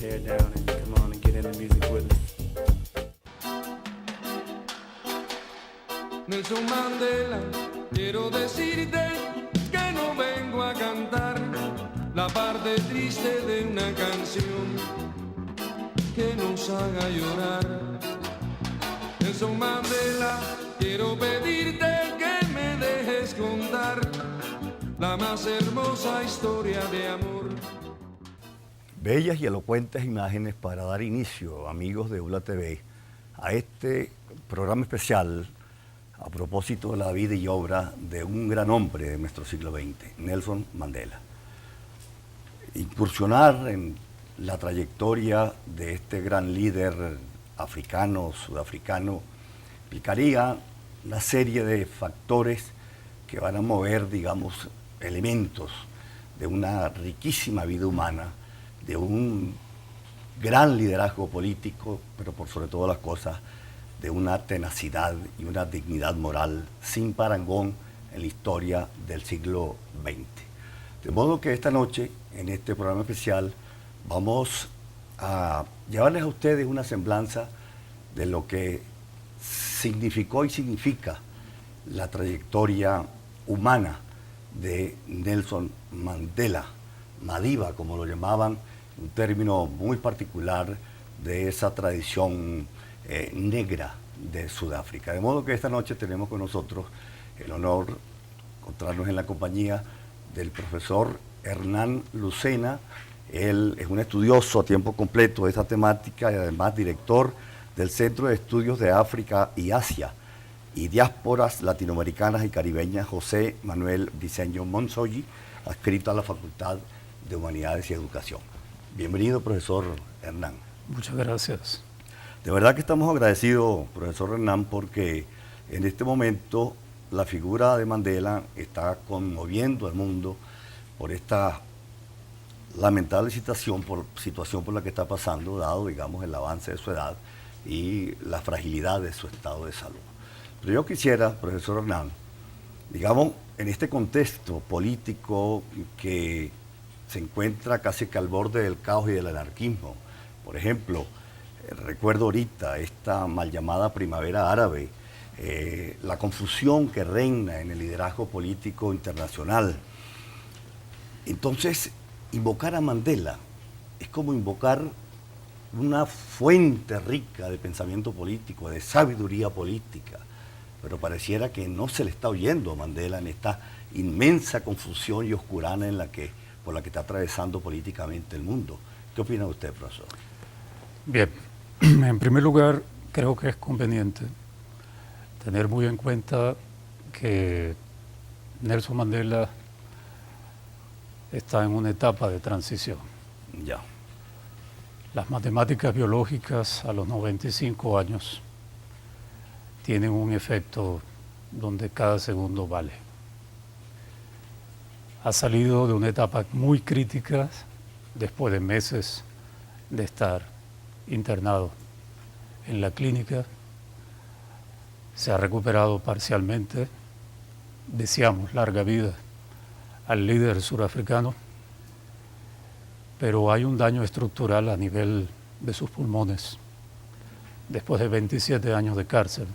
hair down and come on and get in the music with us. Nelson Mandela, quiero decirte que no vengo a cantar la parte triste de una canción que nos haga llorar. Nelson Mandela, quiero pedirte que me dejes contar la más hermosa historia de amor. Bellas y elocuentes imágenes para dar inicio, amigos de ULA TV, a este programa especial a propósito de la vida y obra de un gran hombre de nuestro siglo XX, Nelson Mandela. Incursionar en la trayectoria de este gran líder africano, sudafricano, implicaría una serie de factores que van a mover, digamos, elementos de una riquísima vida humana, de un gran liderazgo político, pero por sobre todas las cosas, de una tenacidad y una dignidad moral sin parangón en la historia del siglo XX. De modo que esta noche, en este programa especial, vamos a llevarles a ustedes una semblanza de lo que significó y significa la trayectoria humana de Nelson Mandela, Madiba, como lo llamaban, un término muy particular de esa tradición negra de Sudáfrica. De modo que esta noche tenemos con nosotros el honor de encontrarnos en la compañía del profesor Hernán Lucena. Él es un estudioso a tiempo completo de esta temática y además director del Centro de Estudios de África y Asia y Diásporas Latinoamericanas y Caribeñas José Manuel Briceño Monsoyi, adscrito a la Facultad de Humanidades y Educación. Bienvenido, profesor Hernán. Muchas gracias. De verdad que estamos agradecidos, profesor Hernán, porque en este momento la figura de Mandela está conmoviendo al mundo por esta lamentable situación por la que está pasando, dado, digamos, el avance de su edad y la fragilidad de su estado de salud. Pero yo quisiera, profesor Hernán, digamos, en este contexto político que se encuentra casi que al borde del caos y del anarquismo, por ejemplo, recuerdo ahorita esta mal llamada primavera árabe, la confusión que reina en el liderazgo político internacional. Entonces, invocar a Mandela es como invocar una fuente rica de pensamiento político, de sabiduría política, pero pareciera que no se le está oyendo a Mandela en esta inmensa confusión y oscurana por la que está atravesando políticamente el mundo. ¿Qué opina usted, profesor? Bien, en primer lugar, creo que es conveniente tener muy en cuenta que Nelson Mandela está en una etapa de transición. Ya. Las matemáticas biológicas a los 95 años tienen un efecto donde cada segundo vale. Ha salido de una etapa muy crítica después de meses de estar internado en la clínica. Se ha recuperado parcialmente. Deseamos larga vida al líder surafricano, pero hay un daño estructural a nivel de sus pulmones después de 27 años de cárcel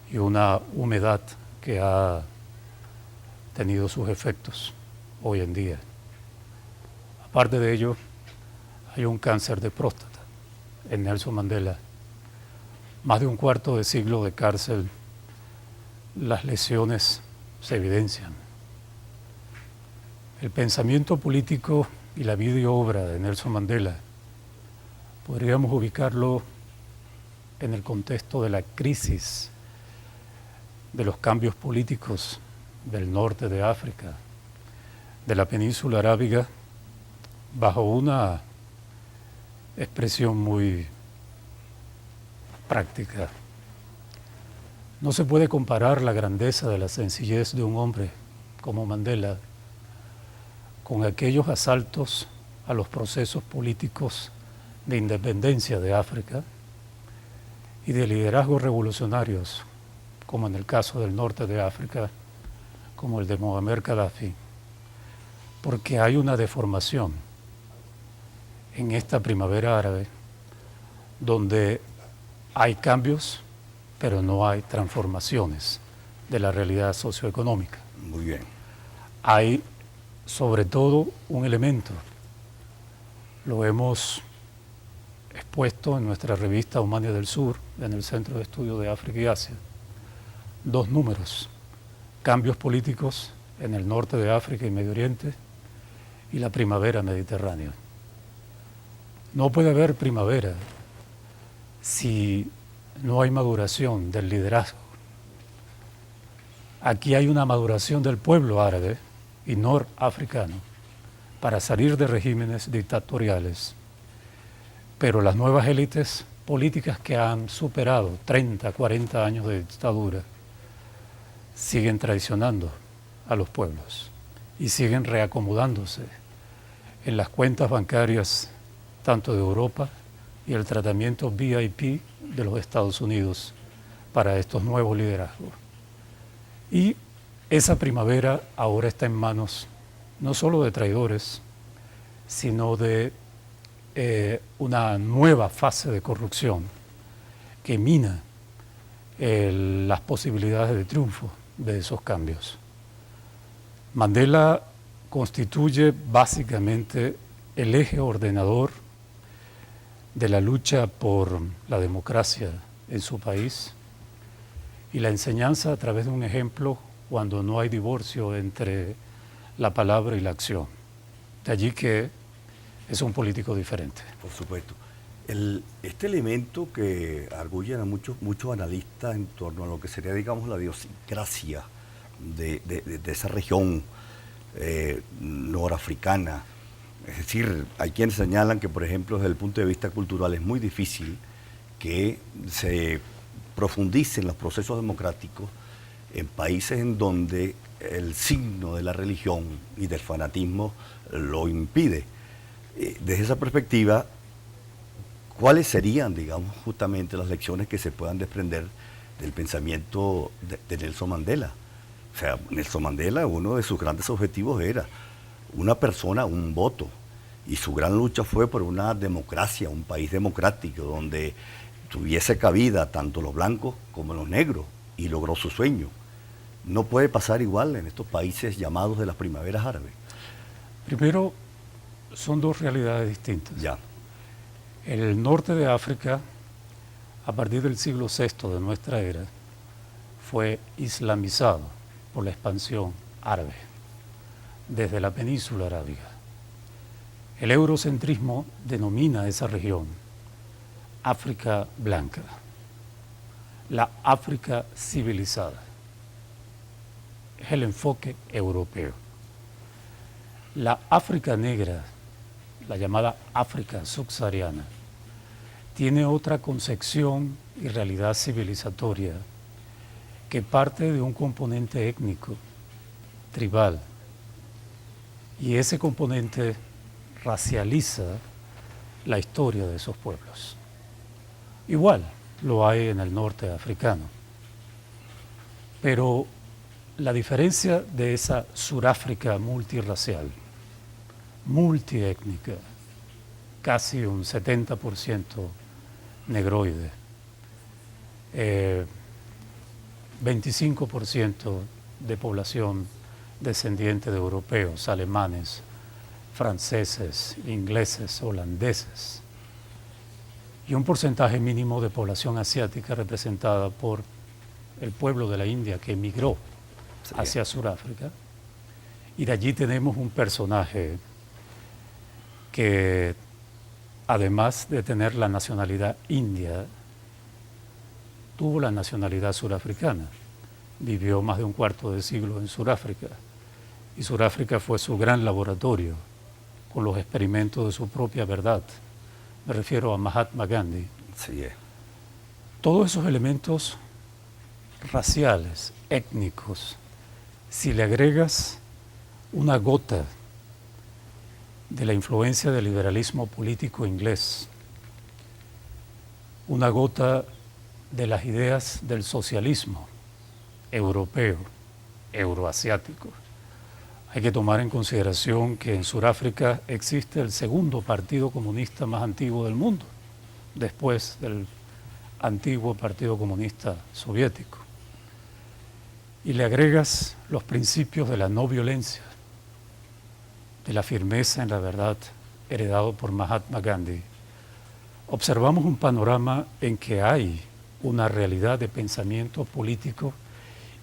y una humedad que ha tenido sus efectos hoy en día. Aparte de ello, hay un cáncer de próstata en Nelson Mandela. Más de un cuarto de siglo de cárcel, las lesiones se evidencian. El pensamiento político y la vida y obra de Nelson Mandela podríamos ubicarlo en el contexto de la crisis de los cambios políticos del norte de África, de la península arábiga, bajo una expresión muy práctica. No se puede comparar la grandeza de la sencillez de un hombre como Mandela con aquellos asaltos a los procesos políticos de independencia de África y de liderazgos revolucionarios, como en el caso del norte de África, como el de Muammar Gaddafi, porque hay una deformación en esta primavera árabe, donde hay cambios, pero no hay transformaciones de la realidad socioeconómica. Muy bien. Hay sobre todo un elemento, lo hemos expuesto en nuestra revista Humania del Sur, en el Centro de Estudio de África y Asia, 2 números: cambios políticos en el norte de África y Medio Oriente y la primavera mediterránea. No puede haber primavera si no hay maduración del liderazgo. Aquí hay una maduración del pueblo árabe y norafricano para salir de regímenes dictatoriales, pero las nuevas élites políticas que han superado 30, 40 años de dictadura siguen traicionando a los pueblos y siguen reacomodándose en las cuentas bancarias tanto de Europa y el tratamiento VIP de los Estados Unidos para estos nuevos liderazgos. Y esa primavera ahora está en manos no solo de traidores, sino de una nueva fase de corrupción que mina las posibilidades de triunfo de esos cambios. Mandela constituye básicamente el eje ordenador de la lucha por la democracia en su país y la enseñanza a través de un ejemplo cuando no hay divorcio entre la palabra y la acción. De allí que es un político diferente. Por supuesto. Este elemento que arguyen a muchos analistas en torno a lo que sería, digamos, la idiosincrasia de esa región norafricana. Es decir, hay quienes señalan que, por ejemplo, desde el punto de vista cultural es muy difícil que se profundicen los procesos democráticos en países en donde el signo de la religión y del fanatismo lo impide. Desde esa perspectiva, ¿cuáles serían, digamos, justamente las lecciones que se puedan desprender del pensamiento de Nelson Mandela? O sea, Nelson Mandela, uno de sus grandes objetivos era una persona, un voto, y su gran lucha fue por una democracia, un país democrático, donde tuviese cabida tanto los blancos como los negros, y logró su sueño. No puede pasar igual en estos países llamados de las primaveras árabes. Primero, son 2 realidades distintas. Ya. El norte de África, a partir del siglo VI de nuestra era, fue islamizado por la expansión árabe desde la península arábiga. El eurocentrismo denomina a esa región África blanca, la África civilizada. Es el enfoque europeo. La África negra, la llamada África subsahariana, tiene otra concepción y realidad civilizatoria que parte de un componente étnico, tribal, y ese componente racializa la historia de esos pueblos. Igual lo hay en el norte africano, pero la diferencia de esa Suráfrica multirracial, multiétnica, casi un 70% negroide, 25% de población descendiente de europeos, alemanes, franceses, ingleses, holandeses, y un porcentaje mínimo de población asiática representada por el pueblo de la India que emigró hacia Sudáfrica. Y de allí tenemos un personaje que, además de tener la nacionalidad india, tuvo la nacionalidad surafricana. Vivió más de un cuarto de siglo en Sudáfrica, y Sudáfrica fue su gran laboratorio con los experimentos de su propia verdad. Me refiero a Mahatma Gandhi. Sí. Todos esos elementos raciales, étnicos, si le agregas una gota de la influencia del liberalismo político inglés, una gota de las ideas del socialismo europeo, euroasiático, Hay que tomar en consideración que en Sudáfrica existe el segundo partido comunista más antiguo del mundo, después del antiguo Partido Comunista Soviético. Y le agregas los principios de la no violencia, de la firmeza en la verdad, heredado por Mahatma Gandhi. Observamos un panorama en que hay una realidad de pensamiento político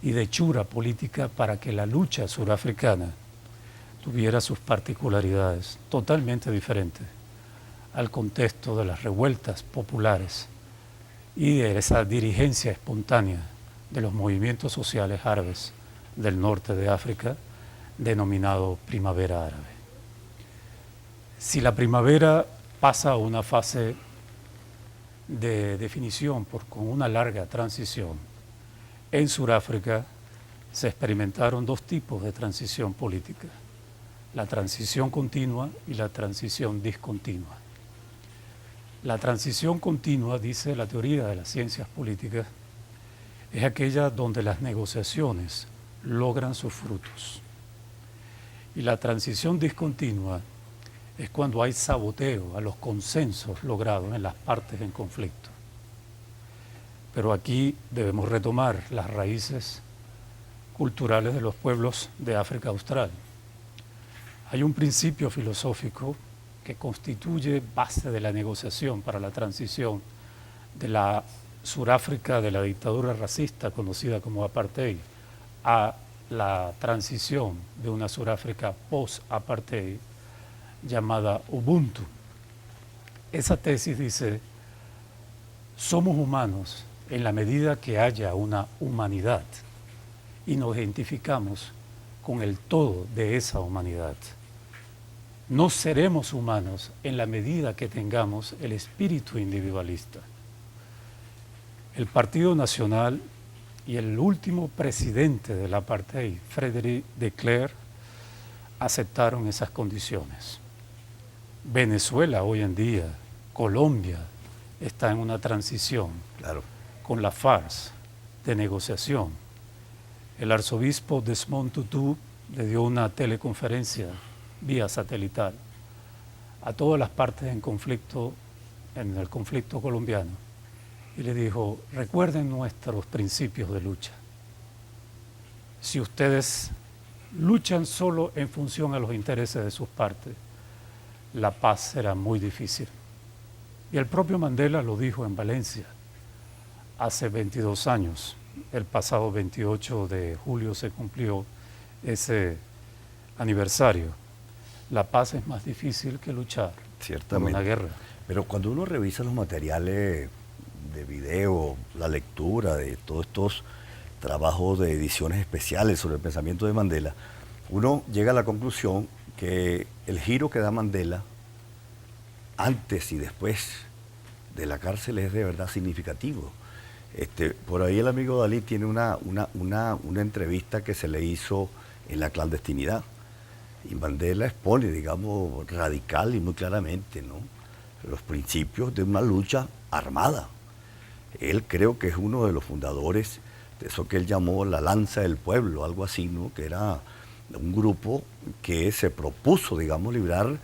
y de hechura política para que la lucha surafricana tuviera sus particularidades totalmente diferentes al contexto de las revueltas populares y de esa dirigencia espontánea de los movimientos sociales árabes del norte de África, denominado Primavera Árabe. Si la primavera pasa a una fase de definición con una larga transición, en Sudáfrica se experimentaron dos tipos de transición política: la transición continua y la transición discontinua. La transición continua, dice la teoría de las ciencias políticas, es aquella donde las negociaciones logran sus frutos. Y la transición discontinua es cuando hay saboteo a los consensos logrados en las partes en conflicto. Pero aquí debemos retomar las raíces culturales de los pueblos de África Austral. Hay un principio filosófico que constituye base de la negociación para la transición de la Sudáfrica de la dictadura racista conocida como apartheid a la transición de una Sudáfrica post-apartheid llamada Ubuntu. Esa tesis dice: somos humanos en la medida que haya una humanidad y nos identificamos con el todo de esa humanidad. No seremos humanos en la medida que tengamos el espíritu individualista. El Partido Nacional y el último presidente del apartheid, Frédéric de Klerk, aceptaron esas condiciones. Venezuela hoy en día, Colombia, está en una transición con la farsa de negociación. El arzobispo Desmond Tutu le dio una teleconferencia vía satelital a todas las partes en conflicto, en el conflicto colombiano, y le dijo: recuerden nuestros principios de lucha. Si ustedes luchan solo en función a los intereses de sus partes, la paz será muy difícil. Y el propio Mandela lo dijo en Valencia hace 22 años. El pasado 28 de julio se cumplió ese aniversario. La paz es más difícil que luchar por una guerra. Pero cuando uno revisa los materiales de video, la lectura de todos estos trabajos de ediciones especiales sobre el pensamiento de Mandela, uno llega a la conclusión que el giro que da Mandela antes y después de la cárcel es de verdad significativo. Por ahí el amigo Dalí tiene una entrevista que se le hizo en la clandestinidad, y Mandela expone, digamos, radical y muy claramente, ¿no?, los principios de una lucha armada. Él creo que es uno de los fundadores de eso que él llamó la Lanza del Pueblo, algo así, ¿no?, que era un grupo que se propuso, digamos, librar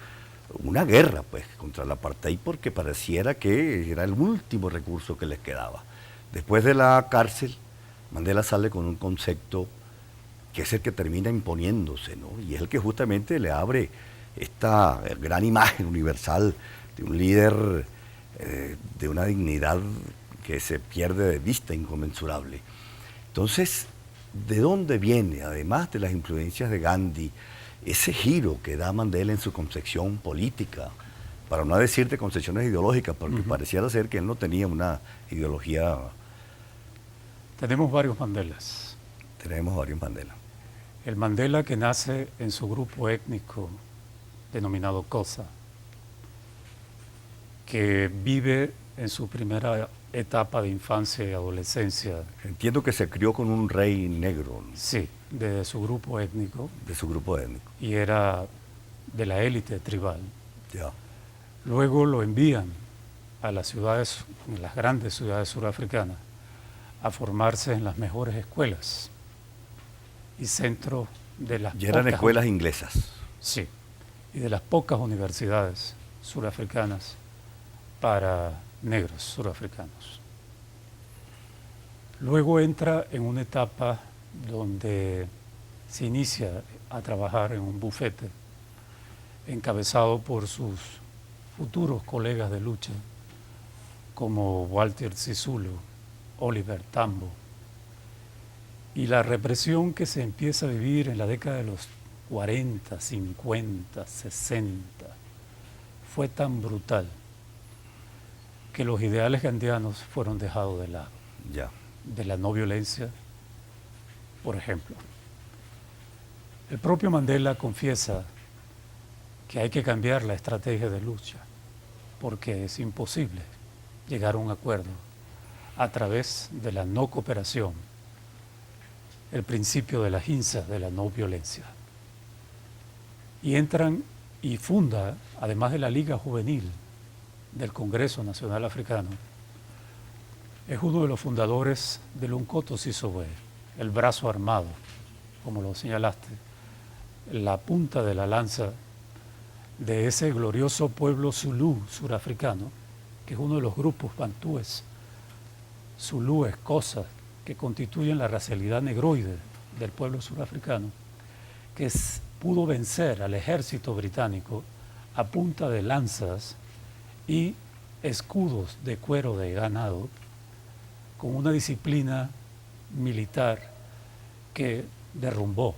una guerra pues contra el apartheid, porque pareciera que era el último recurso que les quedaba. Después de la cárcel, Mandela sale con un concepto que es el que termina imponiéndose, ¿no?, y es el que justamente le abre esta gran imagen universal de un líder de una dignidad que se pierde de vista, inconmensurable. Entonces, ¿de dónde viene, además de las influencias de Gandhi, ese giro que da Mandela en su concepción política, para no decir de concepciones ideológicas, porque pareciera ser que él no tenía una ideología? Tenemos varios Mandelas. Tenemos varios Mandela. El Mandela que nace en su grupo étnico denominado Xhosa, que vive en su primera etapa de infancia y adolescencia. Entiendo que se crió con un rey negro, ¿no? Sí, de su grupo étnico. De su grupo étnico. Y era de la élite tribal. Ya. Luego lo envían a las ciudades, las grandes ciudades surafricanas, a formarse en las mejores escuelas y centros de las Y eran pocas, escuelas inglesas. sí, y de las pocas universidades surafricanas para negros surafricanos. Luego entra en una etapa donde se inicia a trabajar en un bufete encabezado por sus futuros colegas de lucha como Walter Sisulu, Oliver Tambo, y la represión que se empieza a vivir en la década de los 40, 50, 60 fue tan brutal que los ideales gandhianos fueron dejados de lado. Ya. De la no violencia, por ejemplo. El propio Mandela confiesa que hay que cambiar la estrategia de lucha porque es imposible llegar a un acuerdo a través de la no cooperación, el principio de la ahimsa, de la no violencia. Y entran y funda, además de la Liga Juvenil del Congreso Nacional Africano, es uno de los fundadores del Umkhonto Sisobwe, el brazo armado, como lo señalaste, la punta de la lanza de ese glorioso pueblo zulú surafricano, que es uno de los grupos bantúes, zulúes, cosas, que constituyen la racialidad negroide del pueblo surafricano, que pudo vencer al ejército británico a punta de lanzas y escudos de cuero de ganado, con una disciplina militar que derrumbó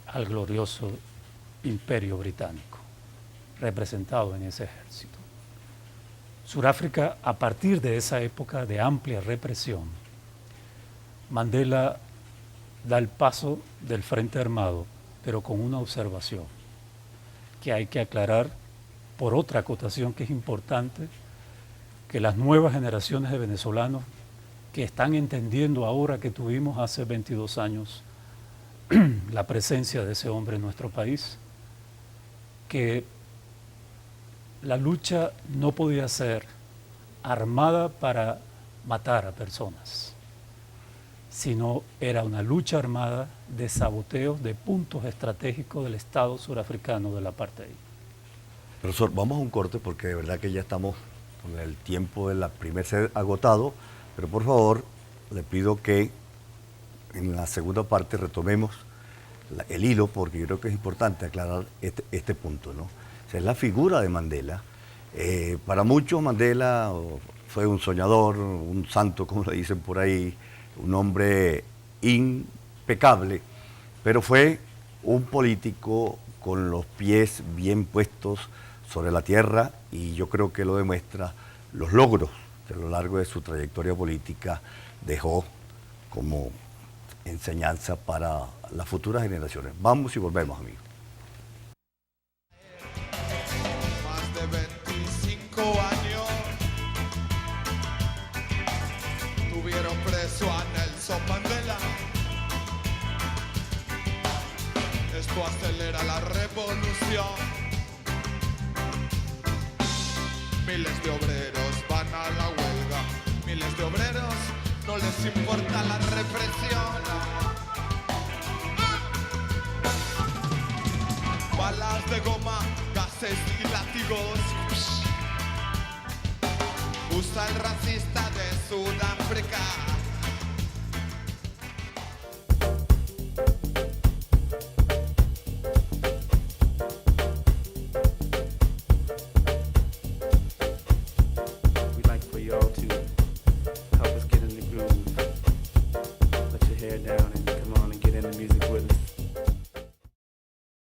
al glorioso imperio británico, representado en ese ejército. Sudáfrica, a partir de esa época de amplia represión, Mandela da el paso del frente armado, pero con una observación que hay que aclarar por otra acotación que es importante, que las nuevas generaciones de venezolanos que están entendiendo ahora que tuvimos hace 22 años la presencia de ese hombre en nuestro país, que la lucha no podía ser armada para matar a personas, sino era una lucha armada de saboteos de puntos estratégicos del Estado surafricano del apartheid. Profesor, vamos a un corte porque de verdad que ya estamos con el tiempo de la primera set agotado, pero por favor le pido que en la segunda parte retomemos el hilo, porque yo creo que es importante aclarar este punto, ¿no? O sea, es la figura de Mandela. Para muchos Mandela fue un soñador, un santo, como le dicen por ahí, un hombre impecable, pero fue un político con los pies bien puestos sobre la tierra, y yo creo que lo demuestra los logros que a lo largo de su trayectoria política dejó como enseñanza para las futuras generaciones. Vamos y volvemos, amigos. Más de 25 años tuvieron preso a Nelson Mandela. Esto acelera la revolución. Miles de obreros van a la huelga. Miles de obreros no les importa la represión. Balas de goma, gases y látigos. Usa el racista de Sudáfrica.